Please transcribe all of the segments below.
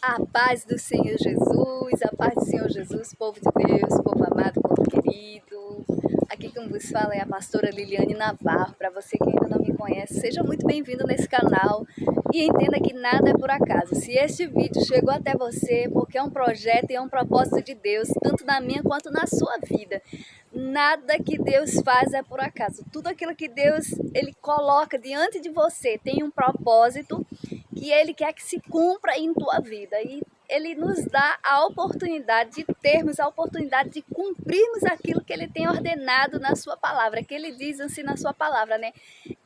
A paz do Senhor Jesus, a paz do Senhor Jesus, povo de Deus, povo amado, povo querido. Aqui quem vos fala é a pastora Liliane Navarro. Para você que ainda não me conhece, seja muito bem-vindo nesse canal e entenda que nada é por acaso. Se este vídeo chegou até você, porque é um projeto e é um propósito de Deus, tanto na minha quanto na sua vida. Nada que Deus faz é por acaso. Tudo aquilo que Deus ele coloca diante de você tem um propósito que Ele quer que se cumpra em tua vida. E Ele nos dá a oportunidade de termos a oportunidade de cumprirmos aquilo que Ele tem ordenado na sua palavra, que Ele diz assim na sua palavra, né?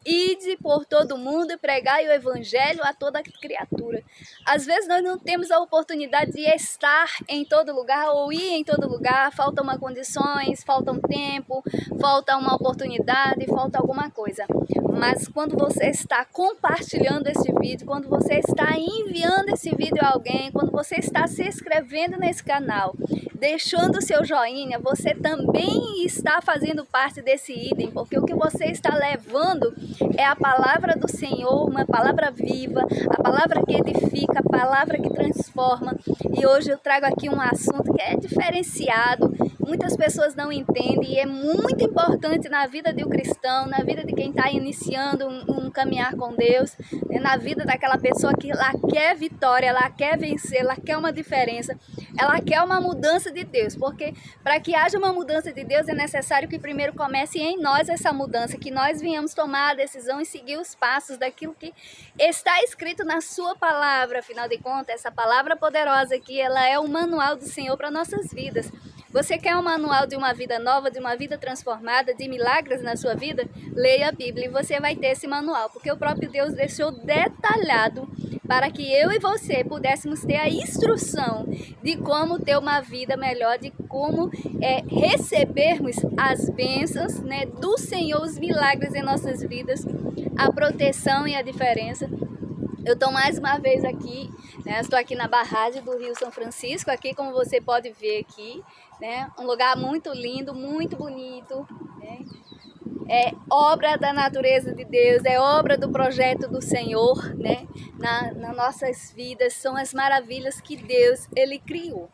Ide por todo mundo e pregai o evangelho a toda criatura. Às vezes nós não temos a oportunidade de estar em todo lugar ou ir em todo lugar, faltam uma condições, falta um tempo, falta uma oportunidade, falta alguma coisa. Mas quando você está compartilhando esse vídeo, quando você está enviando esse vídeo a alguém, quando você está se inscrevendo nesse canal, deixando o seu joinha, você também está fazendo parte desse item, porque o que você está levando é a palavra do Senhor, uma palavra viva, a palavra que edifica, a palavra que transforma. E hoje eu trago aqui um assunto que é diferenciado, muitas pessoas não entendem e é muito importante na vida de um cristão, na vida de quem está iniciando um caminhar com Deus, na vida daquela pessoa que ela quer vitória, ela quer vencer, ela quer uma diferença, ela quer uma mudança de Deus, porque para que haja uma mudança de Deus é necessário que primeiro comece em nós essa mudança, que nós venhamos tomar a decisão e seguir os passos daquilo que está escrito na sua palavra. Afinal de contas, essa palavra poderosa aqui, ela é o manual do Senhor para nossas vidas. Você quer um manual de uma vida nova, de uma vida transformada, de milagres na sua vida? Leia a Bíblia e você vai ter esse manual, porque o próprio Deus deixou detalhado para que eu e você pudéssemos ter a instrução de como ter uma vida melhor, de como recebermos as bênçãos, né, do Senhor, os milagres em nossas vidas, a proteção e a diferença. Eu estou mais uma vez aqui, né? Estou aqui na barragem do Rio São Francisco, aqui como você pode ver aqui, né? Um lugar muito lindo, muito bonito, né? É obra da natureza de Deus, é obra do projeto do Senhor, né? Nas nossas vidas, são as maravilhas que Deus, Ele criou.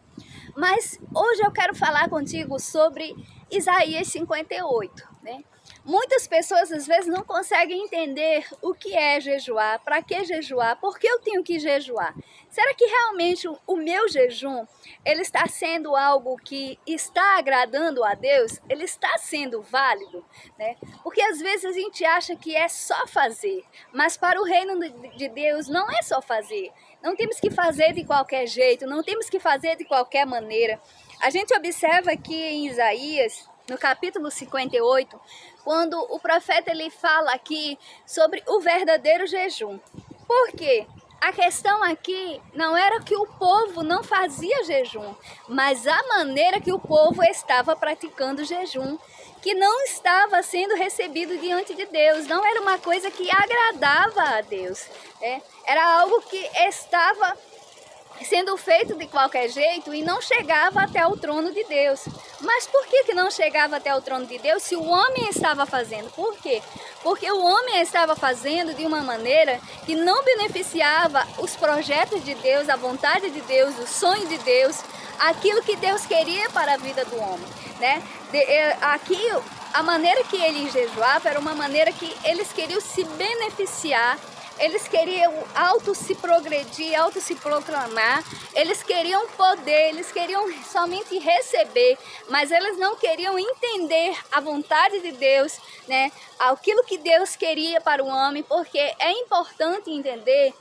Mas hoje eu quero falar contigo sobre Isaías 58, né? Muitas pessoas às vezes não conseguem entender o que é jejuar, para que jejuar, por que eu tenho que jejuar. Será que realmente o meu jejum, ele está sendo algo que está agradando a Deus? Ele está sendo válido, né? Porque às vezes a gente acha que é só fazer, mas para o reino de Deus não é só fazer. Não temos que fazer de qualquer jeito, não temos que fazer de qualquer maneira. A gente observa aqui em Isaías, no capítulo 58, quando o profeta ele fala aqui sobre o verdadeiro jejum. Por quê? A questão aqui não era que o povo não fazia jejum, mas a maneira que o povo estava praticando jejum, que não estava sendo recebido diante de Deus, não era uma coisa que agradava a Deus, né? Era algo que estava sendo feito de qualquer jeito e não chegava até o trono de Deus. Mas por que não chegava até o trono de Deus se o homem estava fazendo? Por quê? Porque o homem estava fazendo de uma maneira que não beneficiava os projetos de Deus, a vontade de Deus, o sonho de Deus, aquilo que Deus queria para a vida do homem, né? Aqui, a maneira que eles jejuavam era uma maneira que eles queriam se beneficiar. Eles queriam auto se progredir, auto se proclamar, eles queriam poder, eles queriam somente receber, mas eles não queriam entender a vontade de Deus, né? Aquilo que Deus queria para o homem, porque é importante entender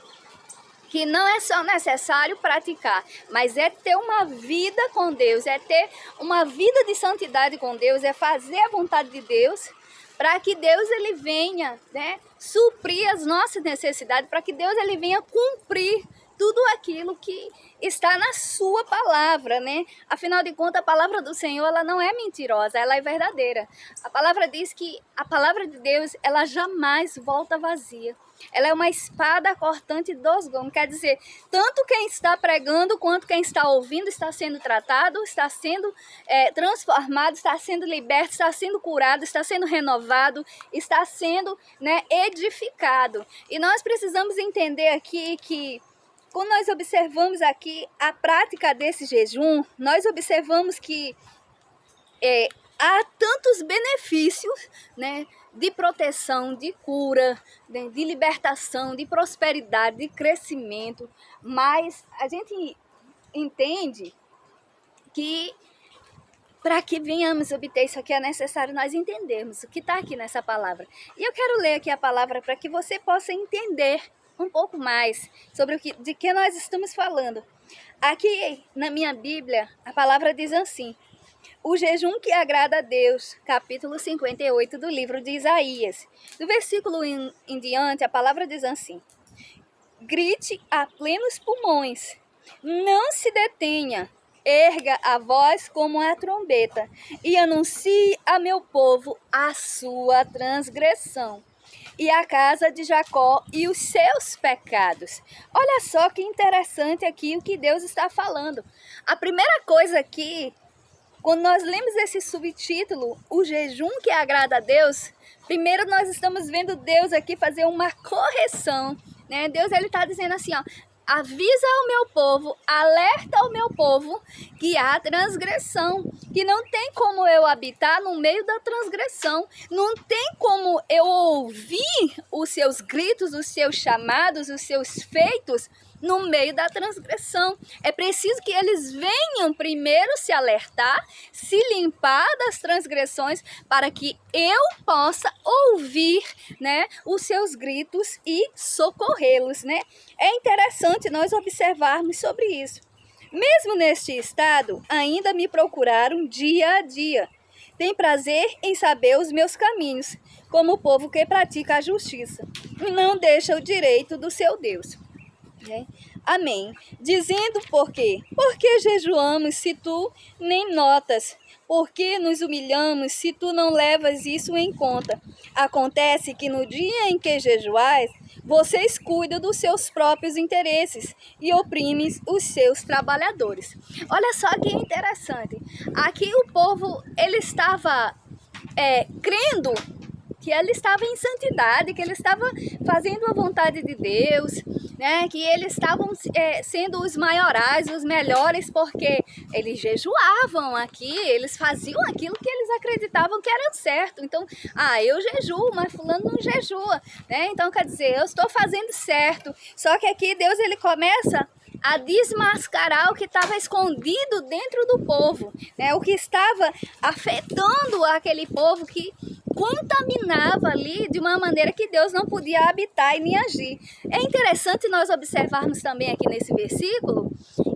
que não é só necessário praticar, mas é ter uma vida com Deus, é ter uma vida de santidade com Deus, é fazer a vontade de Deus, para que Deus ele venha, né, suprir as nossas necessidades, para que Deus ele venha cumprir tudo aquilo que está na sua palavra, né? Afinal de contas, a palavra do Senhor, ela não é mentirosa, ela é verdadeira. A palavra diz que a palavra de Deus, ela jamais volta vazia. Ela é uma espada cortante dos gumes, quer dizer, tanto quem está pregando quanto quem está ouvindo está sendo tratado, está sendo transformado, está sendo liberto, está sendo curado, está sendo renovado, está sendo, né, edificado. E nós precisamos entender aqui que quando nós observamos aqui a prática desse jejum, nós observamos que há tantos benefícios, né, de proteção, de cura, de libertação, de prosperidade, de crescimento, mas a gente entende que para que venhamos obter isso aqui é necessário nós entendermos o que está aqui nessa palavra. E eu quero ler aqui a palavra para que você possa entender um pouco mais sobre de que nós estamos falando. Aqui na minha Bíblia, a palavra diz assim: o jejum que agrada a Deus, capítulo 58 do livro de Isaías. Do versículo em diante, a palavra diz assim: grite a plenos pulmões, não se detenha, erga a voz como a trombeta e anuncie a meu povo a sua transgressão e a casa de Jacó e os seus pecados. Olha só que interessante aqui o que Deus está falando. A primeira coisa aqui, quando nós lemos esse subtítulo, o jejum que agrada a Deus, primeiro nós estamos vendo Deus aqui fazer uma correção, né? Deus ele está dizendo assim, ó: avisa ao meu povo, alerta ao meu povo que há transgressão, que não tem como eu habitar no meio da transgressão, não tem como eu ouvir os seus gritos, os seus chamados, os seus feitos no meio da transgressão. É preciso que eles venham primeiro se alertar, se limpar das transgressões, para que eu possa ouvir, né, os seus gritos e socorrê-los, né? É interessante nós observarmos sobre isso. Mesmo neste estado, ainda me procuraram dia a dia. Tem prazer em saber os meus caminhos, como o povo que pratica a justiça e não deixa o direito do seu Deus. Amém. Dizendo por quê? Porque jejuamos se tu nem notas? Porque nos humilhamos se tu não levas isso em conta? Acontece que no dia em que jejuais, vocês cuidam dos seus próprios interesses e oprimem os seus trabalhadores. Olha só que interessante. Aqui o povo ele estava crendo que ele estava em santidade, que ele estava fazendo a vontade de Deus, né? Que eles estavam sendo os maiorais, os melhores, porque eles jejuavam aqui, eles faziam aquilo que eles acreditavam que era certo. Então, eu jejuo, mas fulano não jejua, né? Então, quer dizer, eu estou fazendo certo. Só que aqui Deus ele começa a desmascarar o que estava escondido dentro do povo, né? O que estava afetando aquele povo, que contaminava ali de uma maneira que Deus não podia habitar e nem agir. É interessante nós observarmos também aqui nesse versículo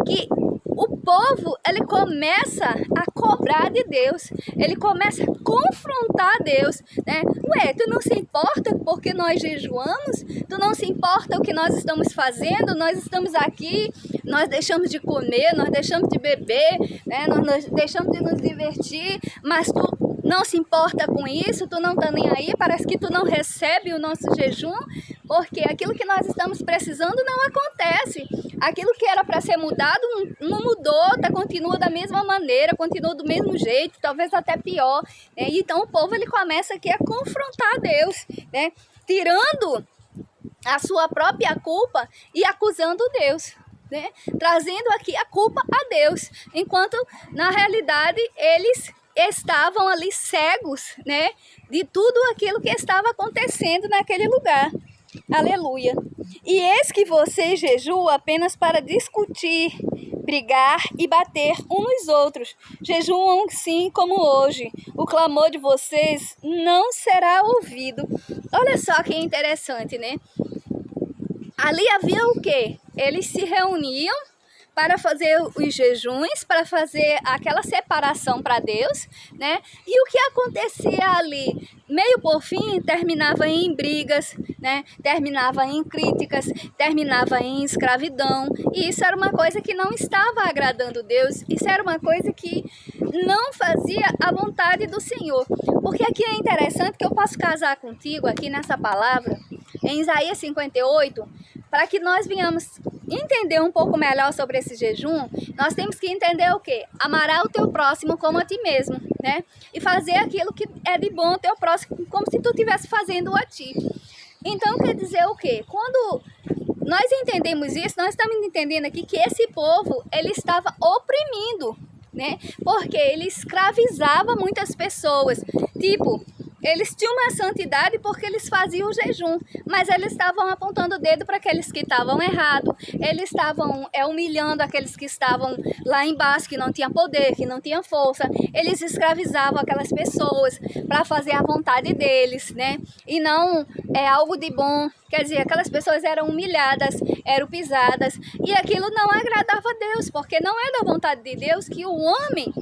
que o povo ele começa a cobrar de Deus, ele começa a confrontar Deus, né? Ué, tu não se importa porque nós jejuamos? Tu não se importa o que nós estamos fazendo? Nós estamos aqui, nós deixamos de comer, nós deixamos de beber, né? Nós deixamos de nos divertir, mas tu não se importa com isso, tu não tá nem aí, parece que tu não recebe o nosso jejum, porque aquilo que nós estamos precisando não acontece. Aquilo que era para ser mudado não mudou, continua da mesma maneira, continua do mesmo jeito, talvez até pior, né? Então o povo ele começa aqui a confrontar Deus, né? Tirando a sua própria culpa e acusando Deus, né? Trazendo aqui a culpa a Deus, enquanto na realidade eles estavam ali cegos, né, de tudo aquilo que estava acontecendo naquele lugar. Aleluia. E eis que vocês jejuam apenas para discutir, brigar e bater uns nos outros. Jejuam sim como hoje. O clamor de vocês não será ouvido. Olha só que interessante, né? Ali havia o quê? Eles se reuniam para fazer os jejuns, para fazer aquela separação para Deus, né? E o que acontecia ali, meio por fim, terminava em brigas, né? Terminava em críticas, terminava em escravidão. E isso era uma coisa que não estava agradando Deus, isso era uma coisa que não fazia a vontade do Senhor. Porque aqui é interessante que eu posso casar contigo aqui nessa palavra, em Isaías 58, para que nós venhamos entender um pouco melhor sobre esse jejum. Nós temos que entender o quê? Amará o teu próximo como a ti mesmo, né? E fazer aquilo que é de bom ao teu próximo, como se tu estivesse fazendo a ti. Então, quer dizer o quê? Quando nós entendemos isso, nós estamos entendendo aqui que esse povo, ele estava oprimindo, né? Porque ele escravizava muitas pessoas. Tipo, eles tinham uma santidade porque eles faziam o jejum, mas eles estavam apontando o dedo para aqueles que estavam errados, eles estavam humilhando aqueles que estavam lá embaixo, que não tinham poder, que não tinham força. Eles escravizavam aquelas pessoas para fazer a vontade deles, né? E não é algo de bom. Quer dizer, aquelas pessoas eram humilhadas, eram pisadas, e aquilo não agradava a Deus, porque não é da vontade de Deus que o homem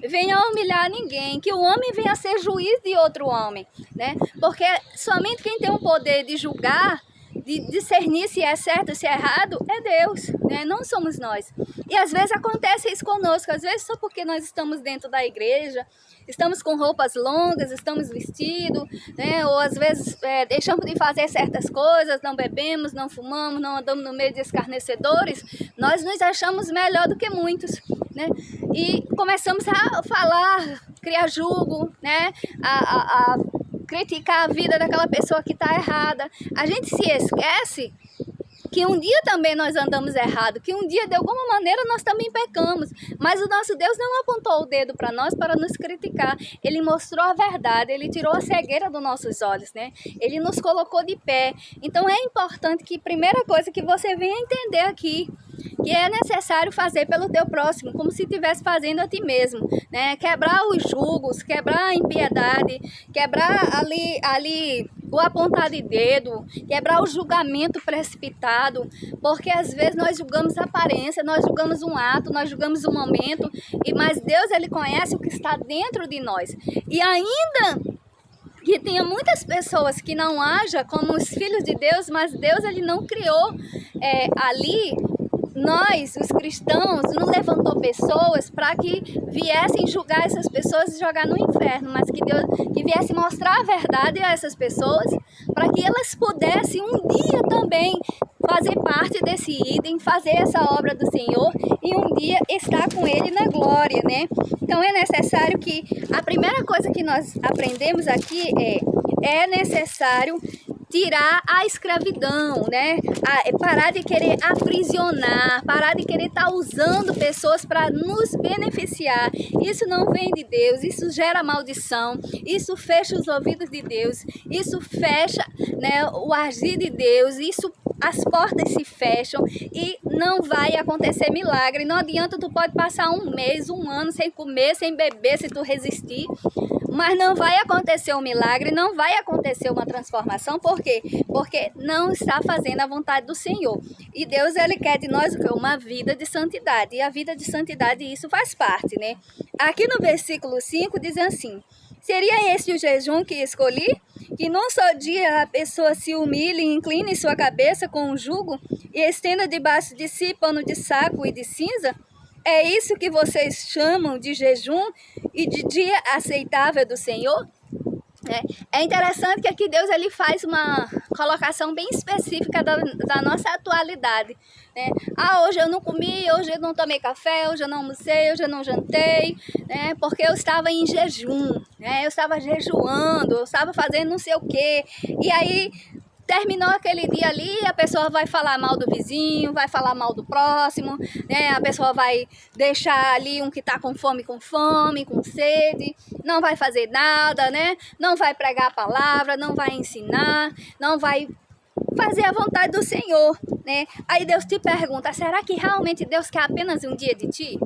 venha a humilhar ninguém, que o homem venha a ser juiz de outro homem, né? Porque somente quem tem o poder de julgar, de discernir se é certo, se é errado, é Deus, né? Não somos nós. E às vezes acontece isso conosco, às vezes só porque nós estamos dentro da igreja, estamos com roupas longas, estamos vestidos, né? Ou às vezes deixamos de fazer certas coisas, não bebemos, não fumamos, não andamos no meio de escarnecedores, nós nos achamos melhor do que muitos, né? E começamos a falar, criar julgo, né? A criticar a vida daquela pessoa que está errada. A gente se esquece que um dia também nós andamos errado, que um dia de alguma maneira nós também pecamos, mas o nosso Deus não apontou o dedo para nós para nos criticar. Ele mostrou a verdade, ele tirou a cegueira dos nossos olhos, né? Ele nos colocou de pé. Então é importante que, primeira coisa que você venha entender aqui, que é necessário fazer pelo teu próximo, como se estivesse fazendo a ti mesmo, né? Quebrar os julgos, quebrar a impiedade, quebrar ali o apontar de dedo, quebrar o julgamento precipitado, porque às vezes nós julgamos a aparência, nós julgamos um ato, nós julgamos um momento, mas Deus, ele conhece o que está dentro de nós. E ainda que tenha muitas pessoas que não hajam como os filhos de Deus, mas Deus, ele não criou ali. Nós, os cristãos, não levantou pessoas para que viessem julgar essas pessoas e jogar no inferno, mas que Deus que viesse mostrar a verdade a essas pessoas, para que elas pudessem um dia também fazer parte desse idem, fazer essa obra do Senhor e um dia estar com Ele na glória, né? Então é necessário que, a primeira coisa que nós aprendemos aqui é necessário tirar a escravidão, né? Parar de querer aprisionar, parar de querer estar usando pessoas para nos beneficiar. Isso não vem de Deus, isso gera maldição, isso fecha os ouvidos de Deus, isso fecha, né, o agir de Deus, isso as portas se fecham e não vai acontecer milagre. Não adianta, tu pode passar um mês, um ano sem comer, sem beber, se tu resistir, mas não vai acontecer um milagre, não vai acontecer uma transformação. Por quê? Porque não está fazendo a vontade do Senhor. E Deus, ele quer de nós uma vida de santidade. E a vida de santidade, isso faz parte, né? Aqui no versículo 5 diz assim: seria esse o jejum que escolhi? Que num só dia a pessoa se humilhe e incline sua cabeça com um jugo e estenda debaixo de si pano de saco e de cinza? É isso que vocês chamam de jejum e de dia aceitável do Senhor? É interessante que aqui Deus, ele faz uma colocação bem específica da nossa atualidade, né? Hoje eu não comi, hoje eu não tomei café, hoje eu não almocei, hoje eu não jantei, né? Porque eu estava em jejum, né? Eu estava jejuando, eu estava fazendo não sei o quê. E aí terminou aquele dia ali, a pessoa vai falar mal do vizinho, vai falar mal do próximo, né? A pessoa vai deixar ali um que está com fome, com sede, não vai fazer nada, né? Não vai pregar a palavra, não vai ensinar, não vai fazer a vontade do Senhor, né? Aí Deus te pergunta, será que realmente Deus quer apenas um dia de ti?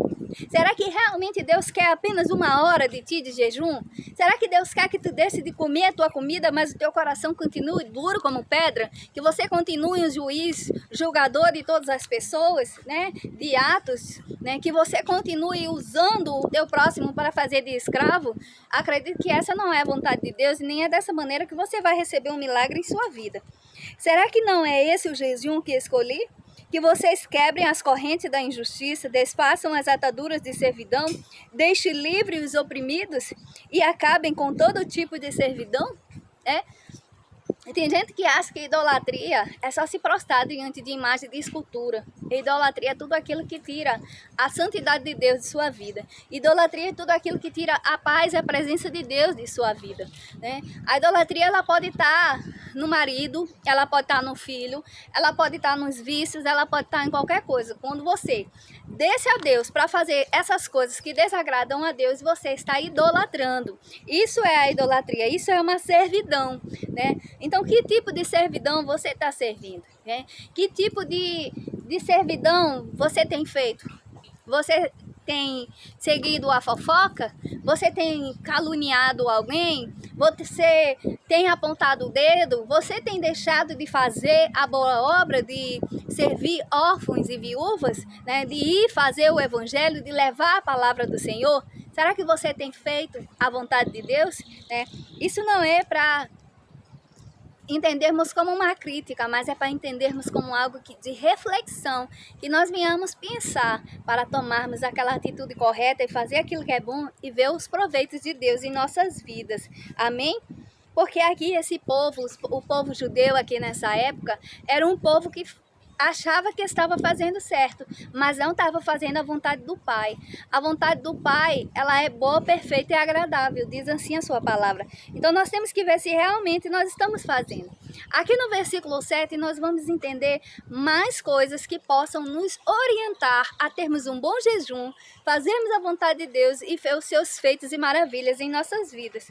Será que realmente Deus quer apenas uma hora de ti de jejum? Será que Deus quer que tu deixe de comer a tua comida, mas o teu coração continue duro como pedra? Que você continue um juiz, julgador de todas as pessoas, né? De atos, né? Que você continue usando o teu próximo para fazer de escravo? Acredito que essa não é a vontade de Deus e nem é dessa maneira que você vai receber um milagre em sua vida. Será que não é esse o jejum que escolhi? Que vocês quebrem as correntes da injustiça, desfaçam as ataduras de servidão, deixem livres os oprimidos e acabem com todo tipo de servidão? Tem gente que acha que idolatria é só se prostrar diante de imagem de escultura. Idolatria é tudo aquilo que tira a santidade de Deus de sua vida. Idolatria é tudo aquilo que tira a paz e a presença de Deus de sua vida, né? A idolatria, ela pode estar no marido, ela pode estar no filho, ela pode estar nos vícios, ela pode estar em qualquer coisa. Quando você desce a Deus para fazer essas coisas que desagradam a Deus, você está idolatrando. Isso é a idolatria, isso é uma servidão, né? Então, que tipo de servidão você está servindo, né? Que tipo de servidão você tem feito? Você tem seguido a fofoca? Você tem caluniado alguém? Você tem apontado o dedo? Você tem deixado de fazer a boa obra de servir órfãos e viúvas, né? De ir fazer o evangelho, de levar a palavra do Senhor? Será que você tem feito a vontade de Deus, né? Isso não é para entendermos como uma crítica, mas é para entendermos como algo de reflexão, que nós venhamos pensar para tomarmos aquela atitude correta e fazer aquilo que é bom e ver os proveitos de Deus em nossas vidas. Amém? Porque aqui esse povo, o povo judeu aqui nessa época, era um povo que achava que estava fazendo certo, mas não estava fazendo a vontade do Pai. A vontade do Pai, ela é boa, perfeita e agradável, diz assim a sua palavra. Então nós temos que ver se realmente nós estamos fazendo. Aqui no versículo 7, nós vamos entender mais coisas que possam nos orientar a termos um bom jejum, fazermos a vontade de Deus e ver os seus feitos e maravilhas em nossas vidas.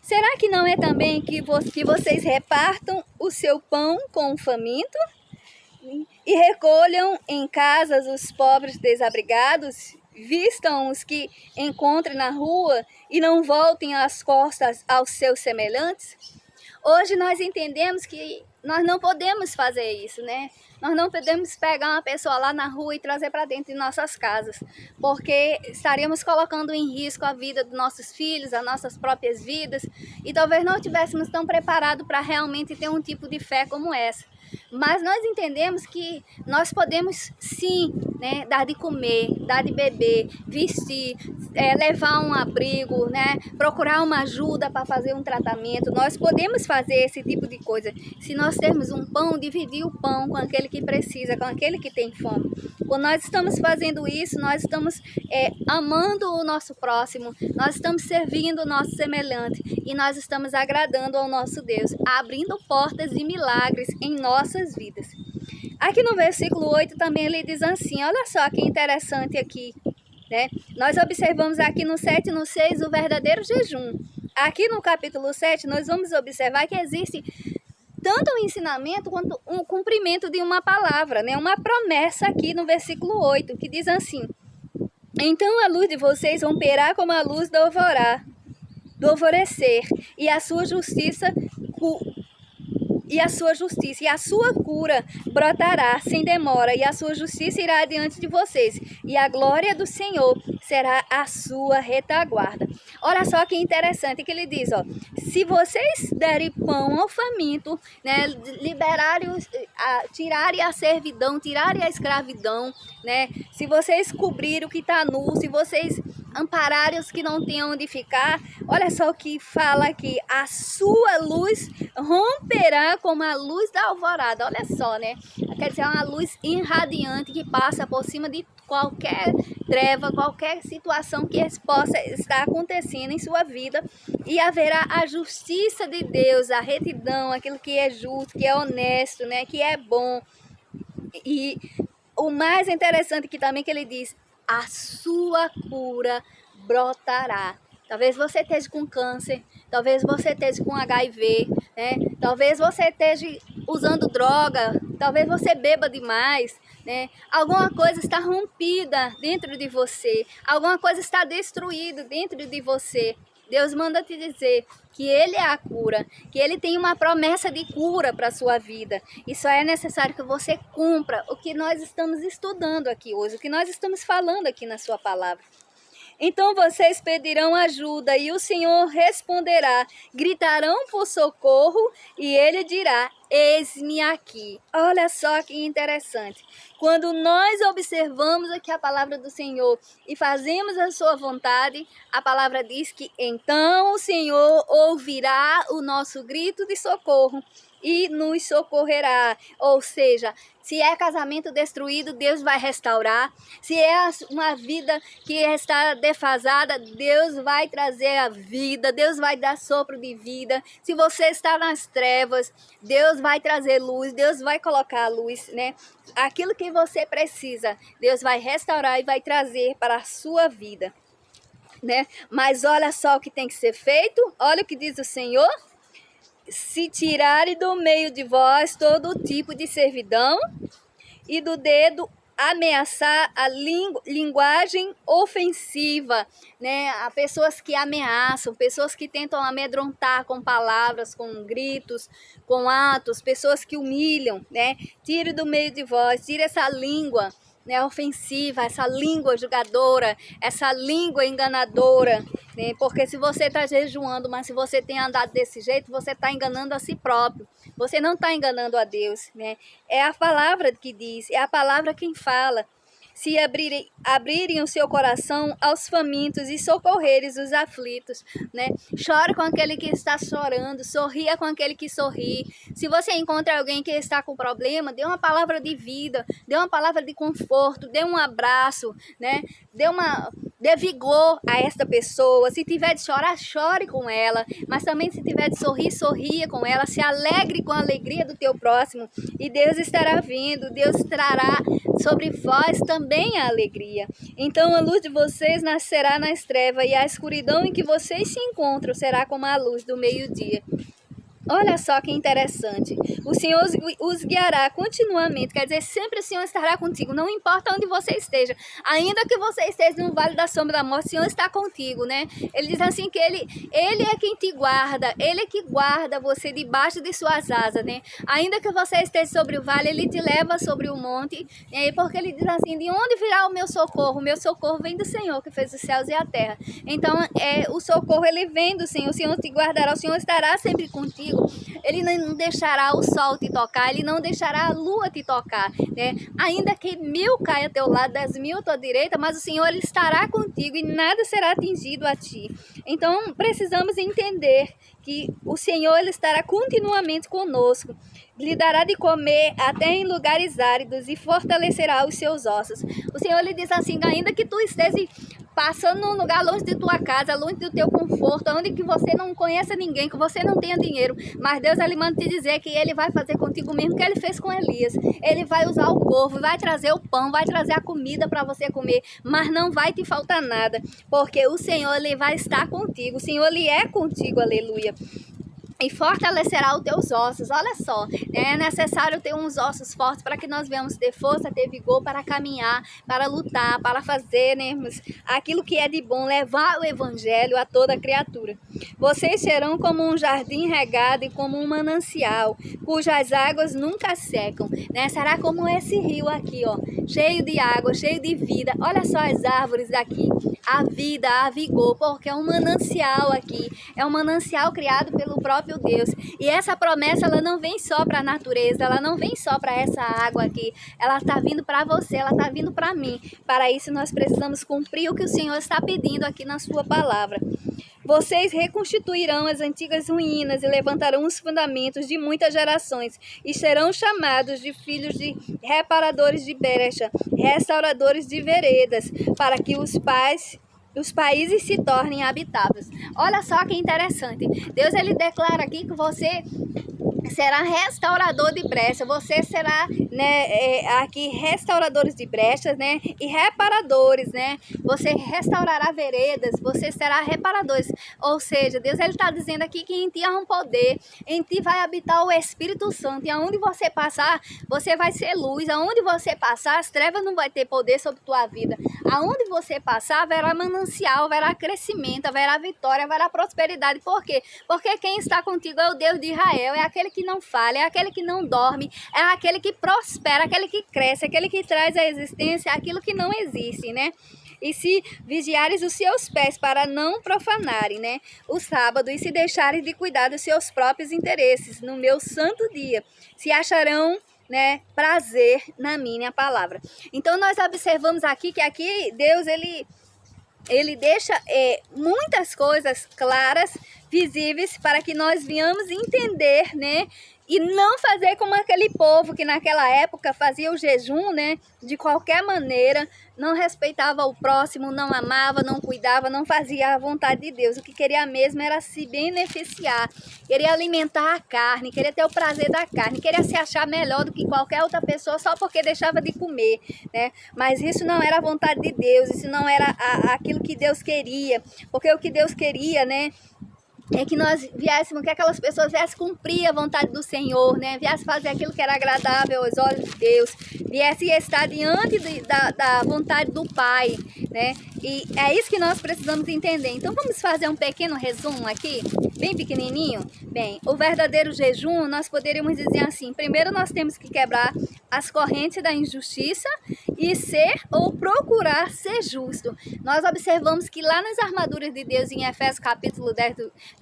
Será que não é também que vocês repartam o seu pão com o faminto? E recolham em casas os pobres desabrigados, vistam os que encontrem na rua e não voltem as costas aos seus semelhantes? Hoje nós entendemos que nós não podemos fazer isso, né? Nós não podemos pegar uma pessoa lá na rua e trazer para dentro de nossas casas, porque estaríamos colocando em risco a vida dos nossos filhos, as nossas próprias vidas, e talvez não estivéssemos tão preparados para realmente ter um tipo de fé como essa. Mas nós entendemos que nós podemos sim, né, dar de comer, dar de beber, vestir, levar um abrigo, né, procurar uma ajuda para fazer um tratamento. Nós podemos fazer esse tipo de coisa. Se nós termos um pão, dividir o pão com aquele que precisa, com aquele que tem fome. Quando nós estamos fazendo isso, nós estamos amando o nosso próximo, nós estamos servindo o nosso semelhante e nós estamos agradando ao nosso Deus, abrindo portas de milagres em nossas vidas. Aqui no versículo 8 também ele diz assim, olha só que interessante aqui, né? Nós observamos aqui no 7 e no 6 o verdadeiro jejum. Aqui no capítulo 7 nós vamos observar que existe tanto um ensinamento quanto um cumprimento de uma palavra, né? Uma promessa aqui no versículo 8, que diz assim: então a luz de vocês romperá como a luz do alvorecer, e a sua justiça e a sua cura brotará sem demora, e a sua justiça irá diante de vocês, e a glória do Senhor será a sua retaguarda. Olha só que interessante que ele diz, ó, se vocês derem pão ao faminto, né, tirarem a servidão, tirarem a escravidão, né, se vocês cobrirem o que está nu, se vocês ampararem os que não têm onde ficar, olha só o que fala aqui, a sua luz romperá como a luz da alvorada. Olha só, né? Quer dizer, é uma luz irradiante que passa por cima de qualquer treva, qualquer situação que possa estar acontecendo em sua vida, e haverá a justiça de Deus, a retidão, aquilo que é justo, que é honesto, né? Que é bom. E o mais interessante que também que ele diz, a sua cura brotará. Talvez você esteja com câncer, talvez você esteja com HIV, né? Talvez você esteja usando droga, talvez você beba demais, né? Alguma coisa está rompida dentro de você, alguma coisa está destruída dentro de você. Deus manda te dizer que Ele é a cura, que Ele tem uma promessa de cura para a sua vida. E só é necessário que você cumpra o que nós estamos estudando aqui hoje, o que nós estamos falando aqui na sua palavra. Então vocês pedirão ajuda e o Senhor responderá, gritarão por socorro e Ele dirá, eis-me aqui. Olha só que interessante. Quando nós observamos aqui a palavra do Senhor e fazemos a sua vontade, a palavra diz que então o Senhor ouvirá o nosso grito de socorro e nos socorrerá. Ou seja, se é casamento destruído, Deus vai restaurar. Se é uma vida que está defasada, Deus vai trazer a vida, Deus vai dar sopro de vida. Se você está nas trevas, Deus vai trazer luz, Deus vai colocar a luz, né? Aquilo que você precisa, Deus vai restaurar e vai trazer para a sua vida, né? Mas olha só o que tem que ser feito, olha o que diz o Senhor. Se tirarem do meio de vós todo tipo de servidão e do dedo ameaçar a linguagem ofensiva, né? Há pessoas que ameaçam, pessoas que tentam amedrontar com palavras, com gritos, com atos, pessoas que humilham, né? Tire do meio de vós, tire essa língua, né, ofensiva, essa língua julgadora, essa língua enganadora, né? Porque se você está jejuando, mas se você tem andado desse jeito, você está enganando a si próprio, você não está enganando a Deus, né? É a palavra que diz, é a palavra quem fala. Se abrirem o seu coração aos famintos e socorreres os aflitos, né? Chore com aquele que está chorando, sorria com aquele que sorri. Se você encontra alguém que está com problema, dê uma palavra de vida, dê uma palavra de conforto, dê um abraço, né? Dê vigor a esta pessoa. Se tiver de chorar, chore com ela, mas também se tiver de sorrir, sorria com ela. Se alegre com a alegria do teu próximo e Deus estará vindo, Deus trará sobre vós também a alegria. Então a luz de vocês nascerá nas trevas e a escuridão em que vocês se encontram será como a luz do meio-dia. Olha só que interessante, o Senhor os guiará continuamente, quer dizer, sempre o Senhor estará contigo, não importa onde você esteja, ainda que você esteja no vale da sombra da morte, o Senhor está contigo, né? Ele diz assim que Ele é quem te guarda, Ele é que guarda você debaixo de suas asas, né? Ainda que você esteja sobre o vale, Ele te leva sobre o monte, né? Porque Ele diz assim, de onde virá o meu socorro? O meu socorro vem do Senhor, que fez os céus e a terra. Então, o socorro, Ele vem do Senhor, o Senhor te guardará, o Senhor estará sempre contigo. Ele não deixará o sol te tocar, Ele não deixará a lua te tocar, né? Ainda que 1000 caia ao teu lado, 10.000 à tua direita, mas o Senhor Ele estará contigo e nada será atingido a ti. Então precisamos entender que o Senhor Ele estará continuamente conosco, lhe dará de comer até em lugares áridos e fortalecerá os seus ossos. O Senhor lhe diz assim, ainda que tu esteja passando num lugar longe de tua casa, longe do teu conforto, onde que você não conheça ninguém, que você não tenha dinheiro, mas Deus Ele manda te dizer que Ele vai fazer contigo mesmo que Ele fez com Elias. Ele vai usar o corvo, vai trazer o pão, vai trazer a comida para você comer, mas não vai te faltar nada, porque o Senhor Ele vai estar contigo, o Senhor Ele é contigo, aleluia. E fortalecerá os teus ossos. Olha só, é necessário ter uns ossos fortes para que nós venhamos ter força, ter vigor para caminhar, para lutar, para fazer, né, aquilo que é de bom, levar o evangelho a toda criatura. Vocês serão como um jardim regado e como um manancial, cujas águas nunca secam, né? Será como esse rio aqui, ó, cheio de água, cheio de vida. Olha só as árvores daqui, a vida, a vigor, porque é um manancial aqui, é um manancial criado pelo próprio Deus. E essa promessa, ela não vem só para a natureza, ela não vem só para essa água aqui, ela está vindo para você, ela está vindo para mim. Para isso nós precisamos cumprir o que o Senhor está pedindo aqui na sua palavra. Vocês reconstituirão as antigas ruínas e levantarão os fundamentos de muitas gerações, e serão chamados de filhos de reparadores de brecha, restauradores de veredas, para que os países se tornem habitáveis. Olha só que interessante. Deus Ele declara aqui que você será restaurador de brecha, você será, né, aqui restauradores de brechas, né, e reparadores, né, você restaurará veredas, você será reparadores, ou seja, Deus Ele está dizendo aqui que em ti há um poder, em ti vai habitar o Espírito Santo, e aonde você passar, você vai ser luz, aonde você passar, as trevas não vai ter poder sobre tua vida, aonde você passar, haverá manancial, haverá crescimento, haverá vitória, haverá prosperidade. Por quê? Porque quem está contigo é o Deus de Israel, é aquele que não falha, é aquele que não dorme, é aquele que prospera, aquele que cresce, aquele que traz à existência aquilo que não existe, né? E se vigiares os seus pés para não profanarem, né, o sábado, e se deixarem de cuidar dos seus próprios interesses no meu santo dia, se acharão, né, prazer na minha palavra. Então nós observamos aqui que aqui Deus ele deixa muitas coisas claras, visíveis, para que nós venhamos entender, né, E não fazer como aquele povo que naquela época fazia o jejum, né? De qualquer maneira, não respeitava o próximo, não amava, não cuidava, não fazia a vontade de Deus. O que queria mesmo era se beneficiar, queria alimentar a carne, queria ter o prazer da carne, queria se achar melhor do que qualquer outra pessoa só porque deixava de comer, né? Mas isso não era a vontade de Deus, isso não era aquilo que Deus queria, porque o que Deus queria, né? É que nós viéssemos, que aquelas pessoas viessem cumprir a vontade do Senhor, né? Viessem fazer aquilo que era agradável aos olhos de Deus, viessem estar diante da vontade do Pai, né? E é isso que nós precisamos entender. Então vamos fazer um pequeno resumo aqui, bem pequenininho. Bem, o verdadeiro jejum, nós poderíamos dizer assim, primeiro nós temos que quebrar as correntes da injustiça e ser ou procurar ser justo. Nós observamos que lá nas armaduras de Deus, em Efésios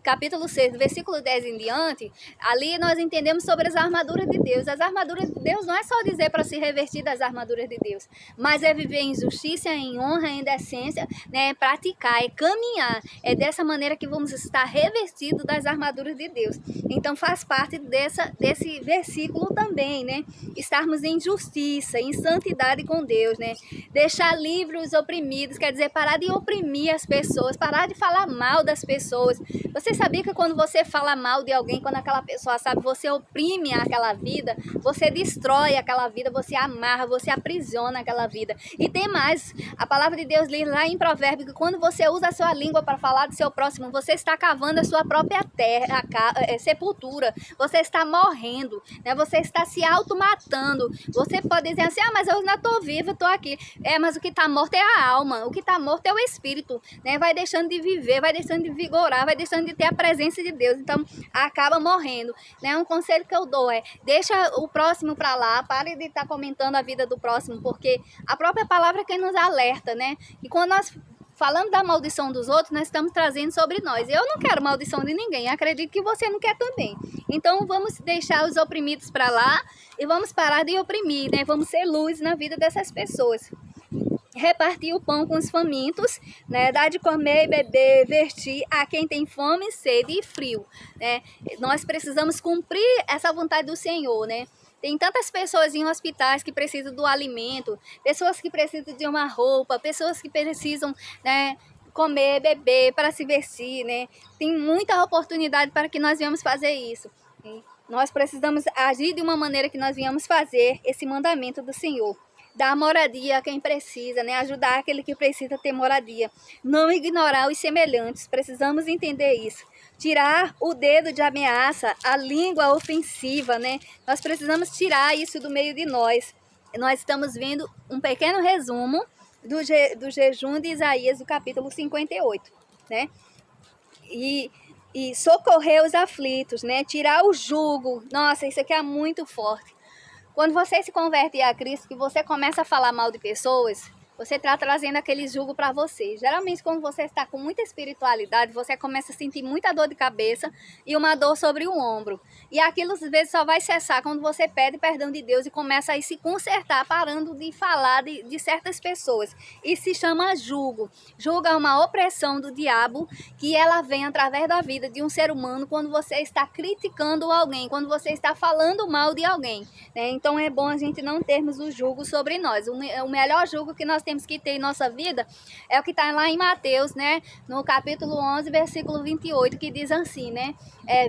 capítulo 6, versículo 10 em diante, ali nós entendemos sobre as armaduras de Deus. As armaduras de Deus não é só dizer para se revestir das armaduras de Deus, mas é viver em justiça, em honra, em decência, né? É praticar, é caminhar. É dessa maneira que vamos estar revestidos das armaduras de Deus. Então faz parte desse versículo também, né? Estarmos em justiça, em santidade com Deus, né? Deixar livre os oprimidos, quer dizer, parar de oprimir as pessoas, parar de falar mal das pessoas. Você sabia que quando você fala mal de alguém, quando aquela pessoa sabe, você oprime aquela vida, você destrói aquela vida, você amarra, você aprisiona aquela vida. E tem mais, a palavra de Deus diz lá em Provérbios que quando você usa a sua língua para falar do seu próximo, você está cavando a sua própria terra, sepultura, você está morrendo, né? Você está se automatando. Você pode dizer assim, mas eu ainda estou vivo, estou aqui. Mas o que está morto é a alma, o que está morto é o espírito, né? Vai deixando de viver, vai deixando de vigorar, vai deixando de ter a presença de Deus, então acaba morrendo, né? Um conselho que eu dou é, deixa o próximo para lá, pare de estar comentando a vida do próximo, porque a própria palavra é quem nos alerta, né? E quando nós falando da maldição dos outros, nós estamos trazendo sobre nós. Eu não quero maldição de ninguém, acredito que você não quer também. Então vamos deixar os oprimidos para lá e vamos parar de oprimir, né? Vamos ser luz na vida dessas pessoas. Repartir o pão com os famintos, né? Dar de comer e beber, vestir a quem tem fome, sede e frio, né? Nós precisamos cumprir essa vontade do Senhor, né? Tem tantas pessoas em hospitais que precisam do alimento, pessoas que precisam de uma roupa, pessoas que precisam, né, comer, beber, para se vestir, né? Tem muita oportunidade para que nós venhamos fazer isso. Nós precisamos agir de uma maneira que nós venhamos fazer esse mandamento do Senhor. Dar moradia a quem precisa, né? Ajudar aquele que precisa ter moradia. Não ignorar os semelhantes, precisamos entender isso. Tirar o dedo de ameaça, a língua ofensiva, né? Nós precisamos tirar isso do meio de nós. Nós estamos vendo um pequeno resumo do jejum de Isaías, do capítulo 58, né? E socorrer os aflitos, né? Tirar o jugo. Nossa, isso aqui é muito forte. Quando você se converte a Cristo, que você começa a falar mal de pessoas, você está trazendo aquele jugo para você. Geralmente, quando você está com muita espiritualidade, você começa a sentir muita dor de cabeça e uma dor sobre o ombro. E aquilo, às vezes, só vai cessar quando você pede perdão de Deus e começa a se consertar, parando de falar de certas pessoas. Isso se chama jugo. Jugo é uma opressão do diabo que ela vem através da vida de um ser humano quando você está criticando alguém, quando você está falando mal de alguém, né? Então, é bom a gente não termos o jugo sobre nós. O melhor jugo que nós temos que ter em nossa vida é o que está lá em Mateus, né? No capítulo 11, versículo 28, que diz assim, né?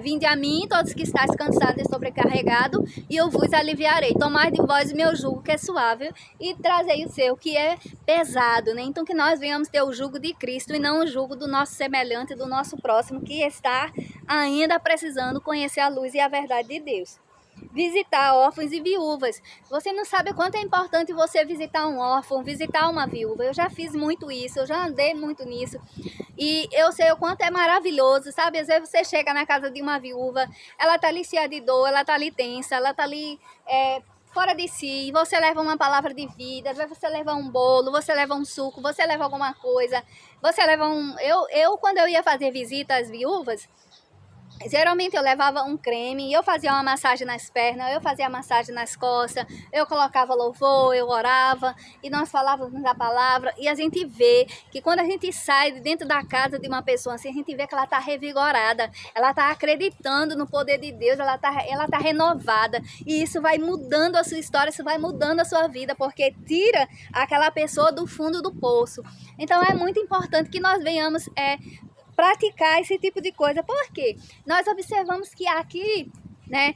Vinde a mim, todos que estáis cansados e sobrecarregados, e eu vos aliviarei. Tomai de vós o meu jugo, que é suave, e trazei o seu, que é pesado, né? Então, que nós venhamos ter o jugo de Cristo e não o jugo do nosso semelhante, do nosso próximo, que está ainda precisando conhecer a luz e a verdade de Deus. Visitar órfãos e viúvas. Você não sabe o quanto é importante você visitar um órfão, visitar uma viúva. Eu já fiz muito isso, eu já andei muito nisso. E eu sei o quanto é maravilhoso, sabe? Às vezes você chega na casa de uma viúva, ela tá ali cheia de dor, ela tá ali tensa, ela tá ali fora de si. Você leva uma palavra de vida, às vezes você leva um bolo, você leva um suco, você leva alguma coisa. Você leva um... Eu quando eu ia fazer visita às viúvas, Geralmente eu levava um creme, eu fazia uma massagem nas pernas, eu fazia massagem nas costas, eu colocava louvor, eu orava e nós falávamos a palavra. E a gente vê que quando a gente sai de dentro da casa de uma pessoa assim, a gente vê que ela está revigorada, ela está acreditando no poder de Deus, ela tá renovada. E isso vai mudando a sua história, isso vai mudando a sua vida, porque tira aquela pessoa do fundo do poço. Então é muito importante que nós venhamos praticar esse tipo de coisa, porque nós observamos que aqui, né,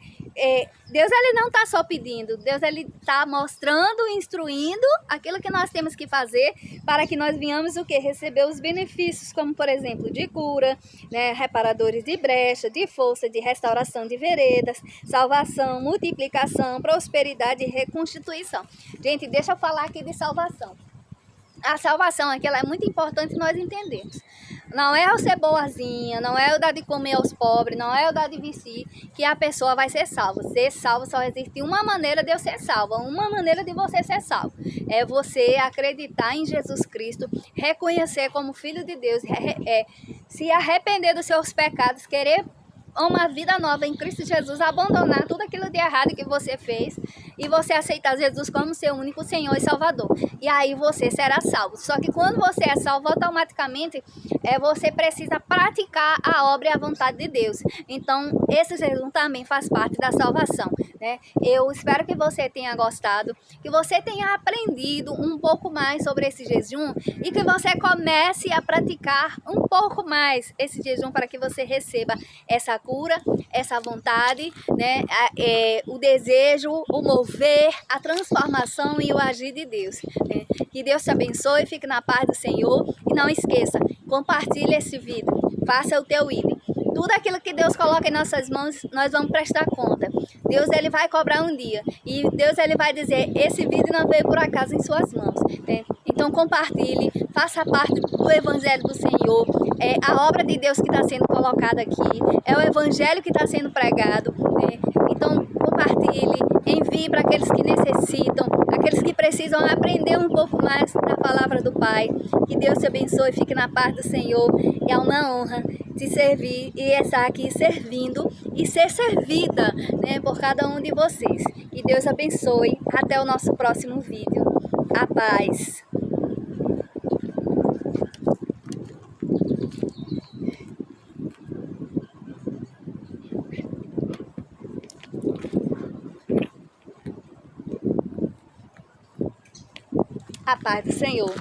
Deus ele não está só pedindo, Deus ele está mostrando, instruindo aquilo que nós temos que fazer para que nós venhamos o que? Receber os benefícios, como por exemplo, de cura, né, reparadores de brecha, de força, de restauração de veredas, salvação, multiplicação, prosperidade e reconstituição. Gente, deixa eu falar aqui de salvação. A salvação aqui ela é muito importante nós entendermos. Não é o ser boazinha, não é o dar de comer aos pobres, não é o dar de vestir que a pessoa vai ser salva. Ser salvo só existe uma maneira de eu ser salva, uma maneira de você ser salvo. É você acreditar em Jesus Cristo, reconhecer como Filho de Deus, se arrepender dos seus pecados, querer uma vida nova em Cristo Jesus, abandonar tudo aquilo de errado que você fez e você aceitar Jesus como seu único Senhor e Salvador. E aí você será salvo. Só que quando você é salvo, automaticamente você precisa praticar a obra e a vontade de Deus. Então, esse jejum também faz parte da salvação, né? Eu espero que você tenha gostado, que você tenha aprendido um pouco mais sobre esse jejum e que você comece a praticar um pouco mais esse jejum para que você receba essa cura, essa vontade, né? O desejo, o mover, a transformação e o agir de Deus, né? Que Deus te abençoe, fique na paz do Senhor e não esqueça, compartilhe esse vídeo, faça o teu idem. Tudo aquilo que Deus coloca em nossas mãos, nós vamos prestar conta. Deus ele vai cobrar um dia e Deus ele vai dizer, esse vídeo não veio por acaso em suas mãos, né? Então compartilhe, faça parte do Evangelho do Senhor, é a obra de Deus que está sendo colocada aqui, é o Evangelho que está sendo pregado, né? Então compartilhe, envie para aqueles que necessitam, aqueles que precisam aprender um pouco mais da palavra do Pai. Que Deus te abençoe, fique na paz do Senhor. É uma honra te servir e estar aqui servindo e ser servida, né, por cada um de vocês. Que Deus abençoe. Até o nosso próximo vídeo. A paz. A paz do Senhor.